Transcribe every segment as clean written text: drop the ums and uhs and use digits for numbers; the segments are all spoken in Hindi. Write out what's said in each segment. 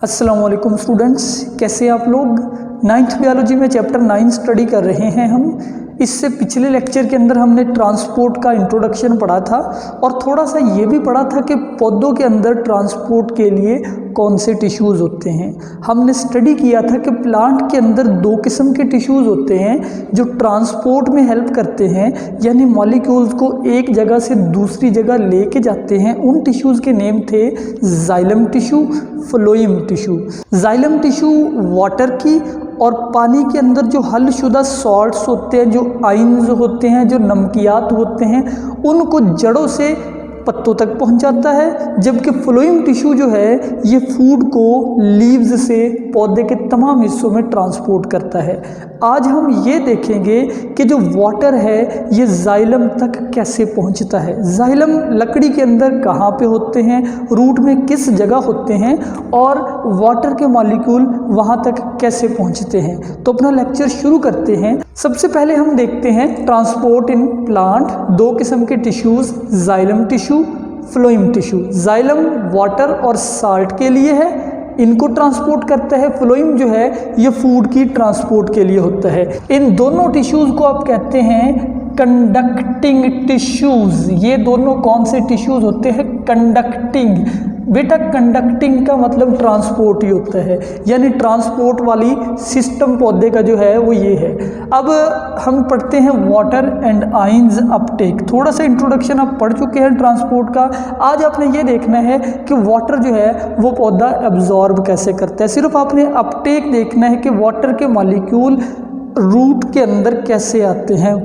अस्सलाम वालेकुम स्टूडेंट्स, कैसे आप लोग। नाइन्थ बायोलॉजी में चैप्टर 9 स्टडी कर रहे हैं हम। इससे पिछले लेक्चर के अंदर हमने ट्रांसपोर्ट का इंट्रोडक्शन पढ़ा था और थोड़ा सा ये भी पढ़ा था कि पौधों के अंदर ट्रांसपोर्ट के लिए कौन से टिश्यूज़ होते हैं। हमने स्टडी किया था कि प्लांट के अंदर दो किस्म के टिश्यूज़ होते हैं जो ट्रांसपोर्ट में हेल्प करते हैं, यानी मॉलिक्यूल्स को एक जगह से दूसरी जगह लेके जाते हैं। उन टिश्यूज़ के नेम थे xylem tissue, phloem tissue. Xylem tissue water की और पानी के अंदर जो हलशुदा सॉल्ट्स होते हैं, जो आइन्स होते हैं, जो नमकियात होते हैं, उनको जड़ों से पत्तों तक पहुंचाता है। जबकि फ्लोएम टिश्यू जो है ये फूड को लीव्स से पौधे के तमाम हिस्सों में ट्रांसपोर्ट करता है। आज हम ये देखेंगे कि जो वाटर है ये जाइलम तक कैसे पहुंचता है। जाइलम लकड़ी के अंदर कहाँ पे होते हैं, रूट में किस जगह होते हैं और वाटर के मॉलिक्यूल वहाँ तक कैसे पहुँचते हैं। तो अपना लेक्चर शुरू करते हैं। सबसे पहले हम देखते हैं ट्रांसपोर्ट इन प्लांट। दो किस्म के tissues, xylem tissue, phloem tissue. Xylem water और साल्ट के लिए है, इनको ट्रांसपोर्ट करता है। फ्लोएम जो है ये फूड की ट्रांसपोर्ट के लिए होता है। इन दोनों टिश्यूज़ को आप कहते हैं कंडक्टिंग टिश्यूज़। ये दोनों कौन से टिश्यूज़ होते हैं? कंडक्टिंग। बेटा कंडक्टिंग का मतलब ट्रांसपोर्ट ही होता है, यानी ट्रांसपोर्ट वाली सिस्टम पौधे का जो है वो ये है। अब हम पढ़ते हैं वाटर एंड आइंस अपटेक। थोड़ा सा इंट्रोडक्शन आप पढ़ चुके हैं ट्रांसपोर्ट का। आज आपने ये देखना है कि वाटर जो है वो पौधा एब्जॉर्ब कैसे करता है। सिर्फ आपने अपटेक देखना है कि वाटर के मॉलिक्यूल रूट के अंदर कैसे आते हैं।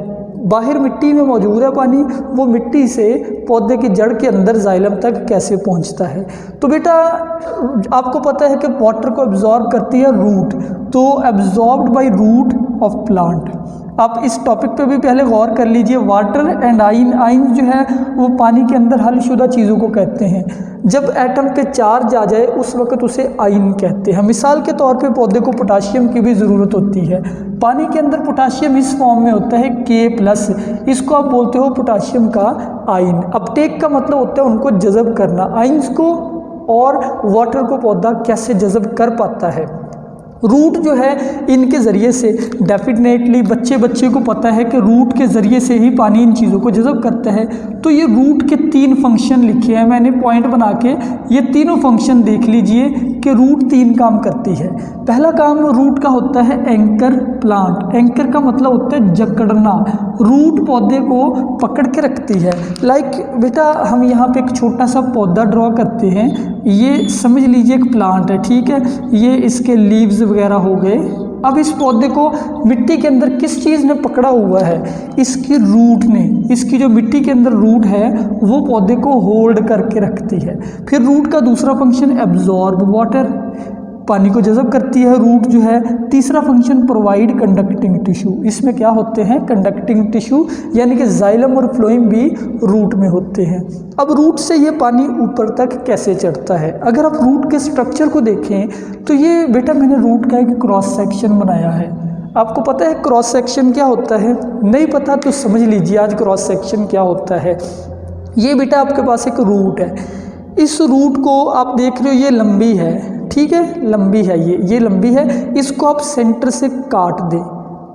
बाहर मिट्टी में मौजूद है पानी, वो मिट्टी से पौधे की जड़ के अंदर जाइलम तक कैसे पहुंचता है। तो बेटा आपको पता है कि वाटर को एब्जॉर्ब करती है रूट, तो absorbed by root of plant. आप इस टॉपिक पे भी पहले गौर कर लीजिए। वाटर एंड आइन जो है वो पानी के अंदर हलशुदा चीज़ों को कहते हैं। जब एटम पे चार्ज आ जाए उस वक्त उसे आइन कहते हैं। मिसाल के तौर पे पौधे को पोटाशियम की भी ज़रूरत होती है। पानी के अंदर पोटाशियम इस फॉर्म में होता है K+, इसको आप बोलते हो पोटाशियम का आइन। अपटेक का मतलब होता है उनको जज़ब करना, आइंस को और वाटर को पौधा कैसे जज़ब कर पाता है। रूट जो है इनके ज़रिए से डेफिनेटली बच्चे को पता है कि रूट के ज़रिए से ही पानी इन चीज़ों को जज़ब करता है। तो ये रूट के 3 फंक्शन लिखे हैं मैंने पॉइंट बना के। ये तीनों फंक्शन देख लीजिए कि रूट 3 काम करती है। पहला काम रूट का होता है एंकर प्लांट। एंकर का मतलब होता है जकड़ना। रूट पौधे को पकड़ के रखती है। लाइक बेटा हम यहाँ पे एक छोटा सा पौधा ड्रॉ करते हैं। ये समझ लीजिए एक प्लांट है, ठीक है। ये इसके लीव्स वगैरह हो गए। अब इस पौधे को मिट्टी के अंदर किस चीज़ ने पकड़ा हुआ है? इसकी रूट ने। इसकी जो मिट्टी के अंदर रूट है वो पौधे को होल्ड करके रखती है। फिर रूट का दूसरा फंक्शन एब्जॉर्ब वाटर, पानी को जज़ब करती है रूट जो है। तीसरा फंक्शन प्रोवाइड कंडक्टिंग टिश्यू। इसमें क्या होते हैं? कंडक्टिंग टिश्यू, यानी कि जाइलम और फ्लोएम भी रूट में होते हैं। अब रूट से ये पानी ऊपर तक कैसे चढ़ता है? अगर आप रूट के स्ट्रक्चर को देखें तो ये बेटा मैंने रूट का एक क्रॉस सेक्शन बनाया है। आपको पता है क्रॉस सेक्शन क्या होता है? नहीं पता तो समझ लीजिए आज क्रॉस सेक्शन क्या होता है। ये बेटा आपके पास एक रूट है। इस रूट को आप देख रहे हो, ये लंबी है, ठीक है, लंबी है, ये लंबी है। इसको आप सेंटर से काट दें।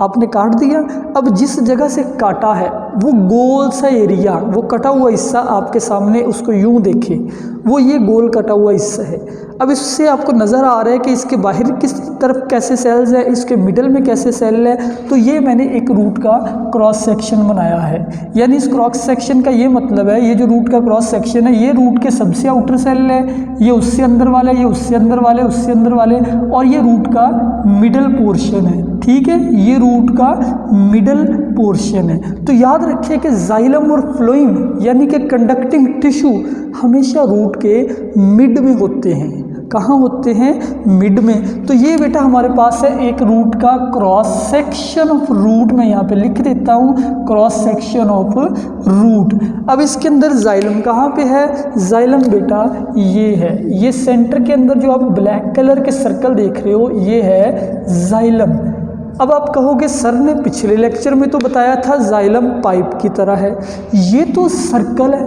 आपने काट दिया। अब जिस जगह से काटा है वो गोल सा एरिया, वो कटा हुआ हिस्सा आपके सामने, उसको यूं देखें, वो ये गोल कटा हुआ हिस्सा है। अब इससे आपको नज़र आ रहा है कि इसके बाहर किस तरफ कैसे सेल्स है, इसके मिडल में कैसे सेल है। तो ये मैंने एक रूट का क्रॉस सेक्शन बनाया है। यानी इस क्रॉस सेक्शन का ये मतलब है, ये जो रूट का क्रॉस सेक्शन है ये रूट के सबसे आउटर सेल है, ये उससे अंदर वाले, ये उससे अंदर वाले, उससे अंदर वाले, और ये रूट का मिडल पोर्शन है, ठीक है। ये रूट का मिडल पोर्शन है। तो याद रखिए कि जाइलम और फ्लोएम यानी कि कंडक्टिंग टिश्यू हमेशा रूट के मिड में होते हैं। कहाँ होते हैं? मिड में। तो ये बेटा हमारे पास है एक रूट का क्रॉस सेक्शन ऑफ रूट। मैं यहाँ पे लिख देता हूँ क्रॉस सेक्शन ऑफ रूट। अब इसके अंदर जाइलम कहाँ पे है? जाइलम बेटा ये है, ये सेंटर के अंदर जो आप ब्लैक कलर के सर्कल देख रहे हो ये है जाइलम। अब आप कहोगे सर ने पिछले लेक्चर में तो बताया था जाइलम पाइप की तरह है। ये तो सर्कल है,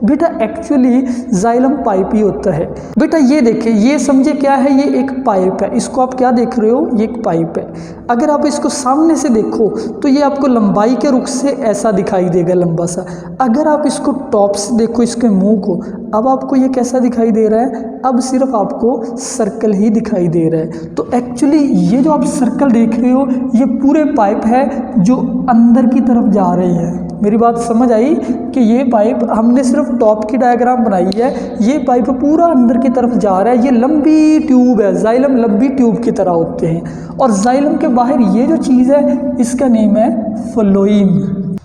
बेटा एक्चुअली जाइलम पाइप ही होता है। बेटा ये देखिए, ये समझे क्या है, ये एक पाइप है। इसको आप क्या देख रहे हो, ये एक पाइप है। अगर आप इसको सामने से देखो तो ये आपको लंबाई के रुख से ऐसा दिखाई देगा, लंबा सा। अगर आप इसको टॉप से देखो, इसके मुंह को, अब आपको ये कैसा दिखाई दे रहा है, अब सिर्फ आपको सर्कल ही दिखाई दे रहा है। तो एक्चुअली ये जो आप सर्कल देख रहे हो, ये पूरे पाइप है जो अंदर की तरफ जा रही है। मेरी बात समझ आई कि ये पाइप, हमने सिर्फ टॉप की डायग्राम बनाई है, ये पाइप पूरा अंदर की तरफ जा रहा है। ये लंबी ट्यूब है, जाइलम लंबी ट्यूब की तरह होते हैं। और जाइलम के बाहर ये जो चीज़ है, इसका नेम है फ्लोएम।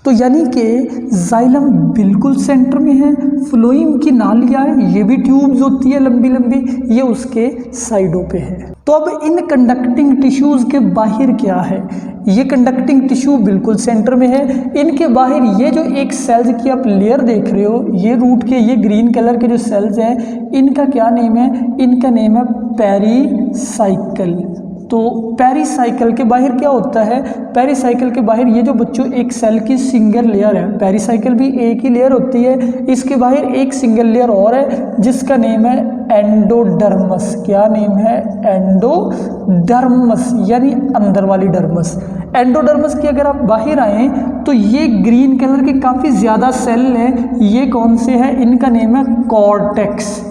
तो यानी कि जाइलम बिल्कुल सेंटर में है, फ्लोएम की नालियाँ, ये भी ट्यूब्स होती है लंबी लंबी, ये उसके साइडों पे है। तो अब इन कंडक्टिंग टिश्यूज़ के बाहर क्या है, ये कंडक्टिंग टिश्यू बिल्कुल सेंटर में है। इनके बाहर ये जो एक सेल्स की आप लेयर देख रहे हो, ये रूट के ये ग्रीन कलर के जो सेल्स हैं, इनका क्या नेम है, इनका नेम है पेरिसाइकल। तो पेरिसाइकल के बाहर क्या होता है, पेरिसाइकल के बाहर ये जो बच्चों एक सेल की सिंगल लेयर है, पेरिसाइकल भी एक ही लेयर होती है, इसके बाहर एक सिंगल लेयर और है जिसका नेम है एंडोडर्मस। क्या नेम है, एंडोडर्मस, यानी अंदर वाली डर्मस। एंडोडर्मस की अगर आप बाहर आए तो ये ग्रीन कलर के काफ़ी ज़्यादा सेल हैं, ये कौन से हैं, इनका नेम है कॉर्टेक्स।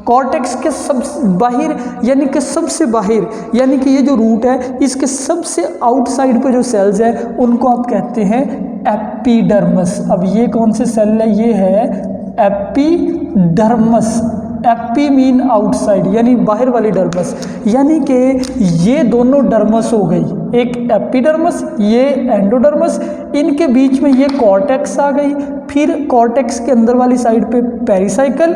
कॉर्टेक्स के सब बाहर, यानी कि सबसे बाहर, यानी कि ये जो रूट है, इसके सबसे आउटसाइड पे जो सेल्स हैं उनको आप कहते हैं एपिडर्मस। अब ये कौन से सेल है, ये है एपिडर्मस। एपी मीन आउटसाइड, यानी बाहर वाली डर्मस। यानी कि ये दोनों डर्मस हो गई, एक एपिडर्मस, ये एंडोडर्मस, इनके बीच में ये कॉर्टेक्स आ गई। फिर कॉर्टेक्स के अंदर वाली साइड पे पेरिसाइकल,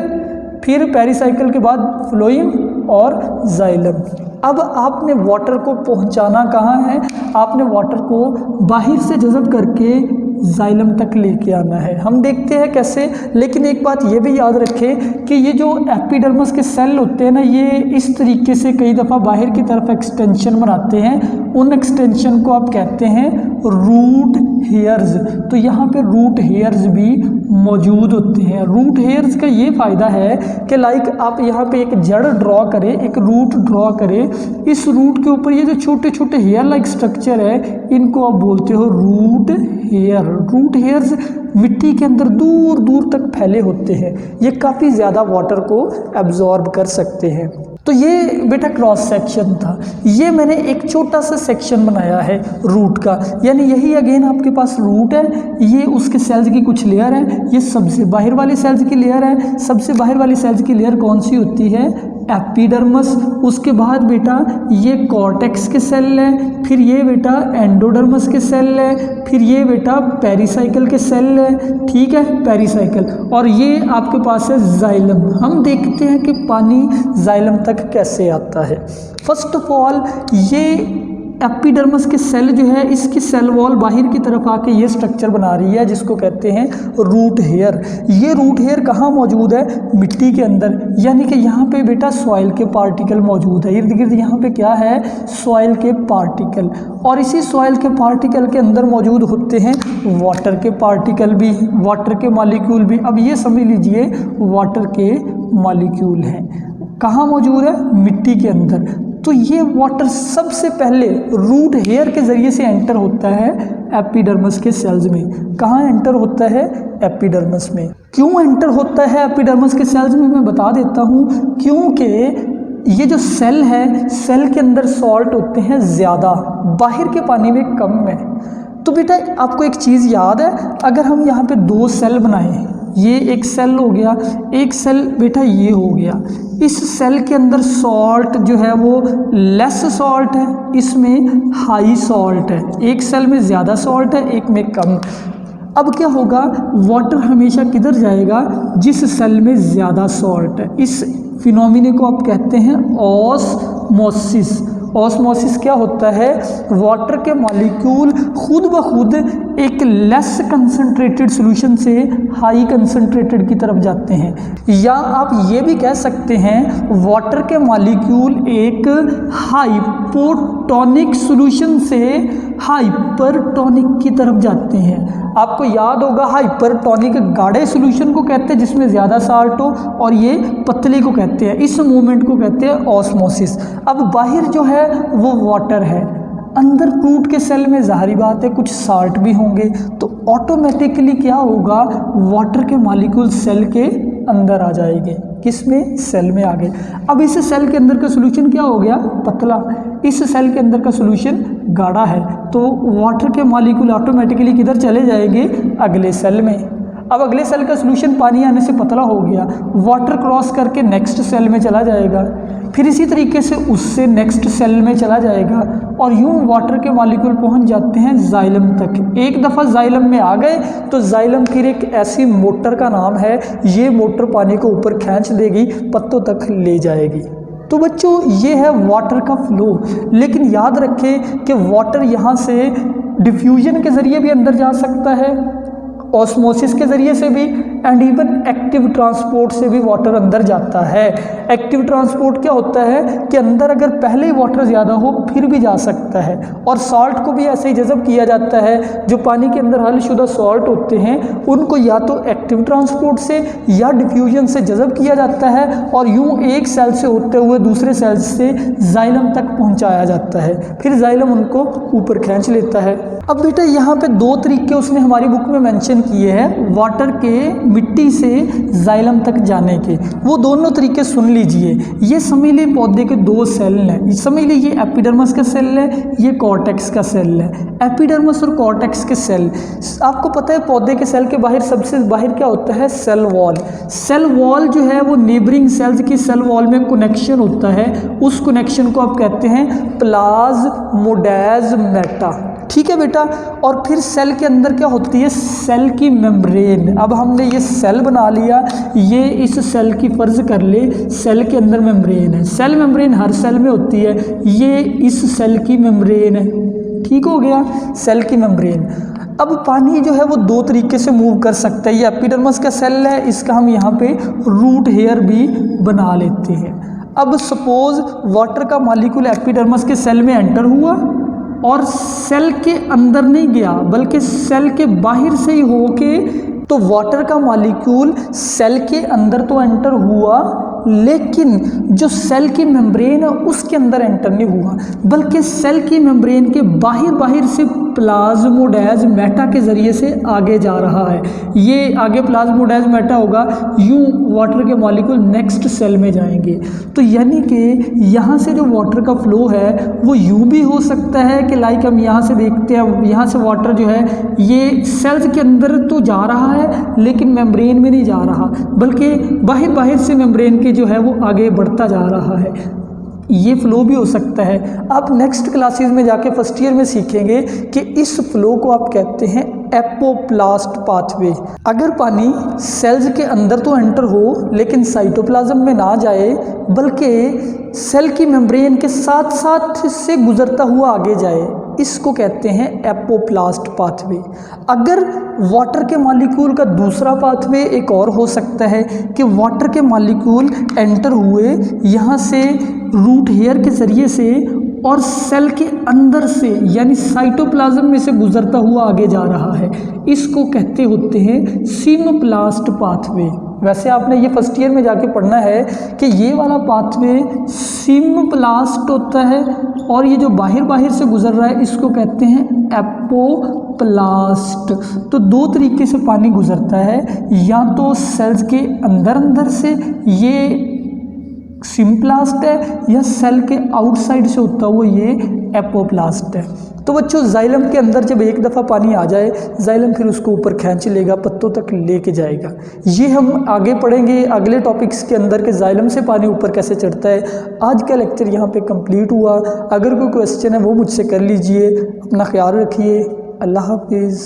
फिर पेरिसाइकल के बाद फ्लोएम और जाइलम। अब आपने वाटर को पहुंचाना कहाँ है, आपने वाटर को बाहर से जज़ब करके जाइलम तक लेके आना है। हम देखते हैं कैसे, लेकिन एक बात ये भी याद रखें कि ये जो एपिडर्मस के सेल होते हैं ना, ये इस तरीके से कई दफ़ा बाहर की तरफ एक्सटेंशन बनाते हैं। उन एक्सटेंशन को आप कहते हैं रूट हेयर्स। तो यहाँ पे रूट हेयर्स भी मौजूद होते हैं। रूट हेयर्स का ये फ़ायदा है कि लाइक आप यहाँ पे एक जड़ ड्रॉ करें, एक रूट ड्रॉ करें, इस रूट के ऊपर ये जो छोटे छोटे हेयर लाइक स्ट्रक्चर है, इनको आप बोलते हो रूट हेयर। रूट हेयर्स मिट्टी के अंदर दूर दूर तक फैले होते हैं, ये काफ़ी ज़्यादा वाटर को एब्जॉर्ब कर सकते हैं। तो ये बेटा क्रॉस सेक्शन था, ये मैंने एक छोटा सा सेक्शन बनाया है रूट का, यानी यही अगेन आपके पास रूट है, ये उसके सेल्स की कुछ लेयर है, ये सबसे बाहर वाली सेल्स की लेयर है। सबसे बाहर वाली सेल्स की लेयर कौन सी होती है, एपिडर्मस। उसके बाद बेटा ये कॉर्टेक्स के सेल है, फिर ये बेटा एंडोडर्मस के सेल है, फिर ये बेटा पेरिसाइकल के सेल है, ठीक है, पेरिसाइकल। और ये आपके पास है जाइलम। हम देखते हैं कि पानी जाइलम तक कैसे आता है। फर्स्ट ऑफ ऑल ये एपिडर्मस के सेल जो है, इसकी सेल वॉल बाहर की तरफ आके ये स्ट्रक्चर बना रही है जिसको कहते हैं रूट हेयर। ये रूट हेयर कहाँ मौजूद है, मिट्टी के अंदर, यानी कि यहाँ पे बेटा सॉइल के पार्टिकल मौजूद है। इर्द गिर्द यहाँ पे क्या है, सॉइल के पार्टिकल। और इसी सॉइल के पार्टिकल के अंदर मौजूद होते हैं वाटर के पार्टिकल भी, वाटर के मॉलिक्यूल भी। अब ये समझ लीजिए वाटर के मॉलिक्यूल हैं, कहाँ मौजूद है, मिट्टी के अंदर। तो ये वाटर सबसे पहले रूट हेयर के ज़रिए से एंटर होता है एपिडर्मस के सेल्स में। कहाँ एंटर होता है, एपिडर्मस में। क्यों एंटर होता है एपिडर्मस के सेल्स में, मैं बता देता हूँ। क्योंकि ये जो सेल है, सेल के अंदर सॉल्ट होते हैं ज़्यादा, बाहर के पानी में कम है। तो बेटा आपको एक चीज़ याद है, अगर हम यहाँ पे दो सेल बनाएं, ये एक सेल हो गया, एक सेल बेटा ये हो गया, इस सेल के अंदर सॉल्ट जो है वो लेस सॉल्ट है, इसमें हाई सॉल्ट है। एक सेल में ज़्यादा सॉल्ट है, एक में कम। अब क्या होगा, वाटर हमेशा किधर जाएगा, जिस सेल में ज़्यादा सॉल्ट है। इस फिनोमिने को आप कहते हैं ऑस्मोसिस। ऑस्मोसिस क्या होता है, वाटर के मॉलिक्यूल खुद ब खुद एक लेस कंसंट्रेटेड सॉल्यूशन से हाई कंसंट्रेटेड की तरफ जाते हैं। या आप ये भी कह सकते हैं वाटर के मॉलिक्यूल एक हाइपोटोनिक सॉल्यूशन से हाइपरटोनिक की तरफ जाते हैं। आपको याद होगा हाइपरटोनिक गाढ़े सॉल्यूशन को कहते हैं जिसमें ज़्यादा साल्ट हो, और ये पतले को कहते हैं, इस मूवमेंट को कहते हैं ऑस्मोसिस। अब बाहर जो है वो वाटर है, अंदर फ्रूट के सेल में ज़ाहिर बात है कुछ साल्ट भी होंगे, तो ऑटोमेटिकली क्या होगा, वाटर के मॉलिक्यूल सेल के अंदर आ जाएंगे। किस में? सेल में आ गए। अब इस सेल के अंदर का सॉल्यूशन क्या हो गया? पतला। इस सेल के अंदर का सॉल्यूशन गाढ़ा है, तो वाटर के मॉलिक्यूल ऑटोमेटिकली किधर चले जाएंगे? अगले सेल में। अब अगले सेल का सॉल्यूशन पानी आने से पतला हो गया, वाटर क्रॉस करके नेक्स्ट सेल में चला जाएगा, फिर इसी तरीके से उससे नेक्स्ट सेल में चला जाएगा, और यूं वाटर के मॉलिक्यूल पहुंच जाते हैं जाइलम तक। एक दफ़ा जाइलम में आ गए तो जाइलम फिर एक ऐसी मोटर का नाम है, ये मोटर पानी को ऊपर खींच देगी, पत्तों तक ले जाएगी। तो बच्चों ये है वाटर का फ्लो। लेकिन याद रखें कि वाटर यहाँ से डिफ्यूजन के ज़रिए भी अंदर जा सकता है, ऑस्मोसिस के ज़रिए से भी, एंड इवन एक्टिव ट्रांसपोर्ट से भी वाटर अंदर जाता है। एक्टिव ट्रांसपोर्ट क्या होता है कि अंदर अगर पहले ही वाटर ज़्यादा हो फिर भी जा सकता है, और सॉल्ट को भी ऐसे ही जज़ब किया जाता है। जो पानी के अंदर हलशुदा सॉल्ट होते हैं उनको या तो एक्टिव ट्रांसपोर्ट से या डिफ्यूजन से जज़ब किया जाता है, और यूँ एक सेल से होते हुए दूसरे सेल से जाइलम तक पहुँचाया जाता है, फिर जाइलम उनको ऊपर खींच लेता है। अब बेटा यहाँ पे दो तरीके उसने हमारी बुक में मेंशन किए हैं वाटर के मिट्टी से जाइलम तक जाने के, वो दोनों तरीके सुन लीजिए। ये समझ लीजिए पौधे के दो सेल हैं, समझ लीजिए ये एपिडर्मस का सेल है, ये कॉर्टेक्स का सेल है। एपिडर्मस और कॉर्टेक्स के सेल, आपको पता है पौधे के सेल के बाहर सबसे बाहर क्या होता है? Cell wall. सेल वॉल जो है वो नेबरिंग सेल्स की सेल वॉल में कनेक्शन होता है, उस कनेक्शन को आप कहते हैं प्लाज्मोडेस्माटा। ठीक है बेटा। और फिर सेल के अंदर क्या होती है? सेल की मेम्ब्रेन। अब हमने ये सेल बना लिया, ये इस सेल की फर्ज कर ले सेल के अंदर मेम्ब्रेन है, सेल मेम्ब्रेन हर सेल में होती है, ये इस सेल की मेम्ब्रेन है। ठीक हो गया, सेल की मेम्ब्रेन। अब पानी जो है वो दो तरीके से मूव कर सकता है। ये एपिडर्मस का सेल है, इसका हम यहाँ पे रूट हेयर भी बना लेते हैं। अब सपोज वाटर का मॉलिक्यूल एपिडर्मस के सेल में एंटर हुआ और सेल के अंदर नहीं गया बल्कि सेल के बाहर से ही होके, तो वाटर का मॉलिक्यूल सेल के अंदर तो एंटर हुआ, लेकिन जो सेल की मेम्ब्रेन है उसके अंदर एंटर नहीं हुआ, बल्कि सेल की मेम्ब्रेन के बाहर से प्लाज्मोडेस्माटा के ज़रिए से आगे जा रहा है। ये आगे प्लाज्मोडेस्माटा होगा, यूं वाटर के मॉलिक्यूल नेक्स्ट सेल में जाएंगे। तो यानी कि यहाँ से जो वाटर का फ्लो है वो यूं भी हो सकता है कि लाइक हम यहाँ से देखते हैं, यहाँ से वाटर जो है ये सेल्स के अंदर तो जा रहा है लेकिन मेम्ब्रेन में नहीं जा रहा, बल्कि बाहर से मेम्ब्रेन के जो है वो आगे बढ़ता जा रहा है। ये फ्लो भी हो सकता है। आप नेक्स्ट क्लासेस में जाके फर्स्ट ईयर में सीखेंगे कि इस फ्लो को आप कहते हैं एपोप्लास्ट पाथवे। अगर पानी सेल्स के अंदर तो एंटर हो लेकिन साइटोप्लाज्म में ना जाए, बल्कि सेल की मेम्ब्रेन के साथ साथ से गुजरता हुआ आगे जाए, इसको कहते हैं एपोप्लास्ट पाथवे। अगर वाटर के मॉलिक्यूल का दूसरा पाथवे एक और हो सकता है कि वाटर के मॉलिक्यूल एंटर हुए यहाँ से रूट हेयर के ज़रिए से और सेल के अंदर से यानी साइटोप्लाज्म में से गुजरता हुआ आगे जा रहा है, इसको कहते होते हैं सिम्प्लास्ट पाथवे। वैसे आपने ये फर्स्ट ईयर में जाके पढ़ना है कि ये वाला पाथवे सिम्प्लास्ट होता है और ये जो बाहर से गुजर रहा है इसको कहते हैं एपोप्लास्ट। तो दो तरीके से पानी गुजरता है, या तो सेल्स के अंदर से ये सिम्प्लास्ट है, या सेल के आउटसाइड से होता हुआ ये एपोप्लास्ट है। तो बच्चों जाइलम के अंदर जब एक दफ़ा पानी आ जाए, जाइलम फिर उसको ऊपर खींच लेगा, पत्तों तक लेके जाएगा। ये हम आगे पढ़ेंगे अगले टॉपिक्स के अंदर कि जाइलम से पानी ऊपर कैसे चढ़ता है। आज का लेक्चर यहाँ पे कंप्लीट हुआ। अगर कोई क्वेश्चन है वो मुझसे कर लीजिए। अपना ख्याल रखिए। अल्लाह हाफिज़।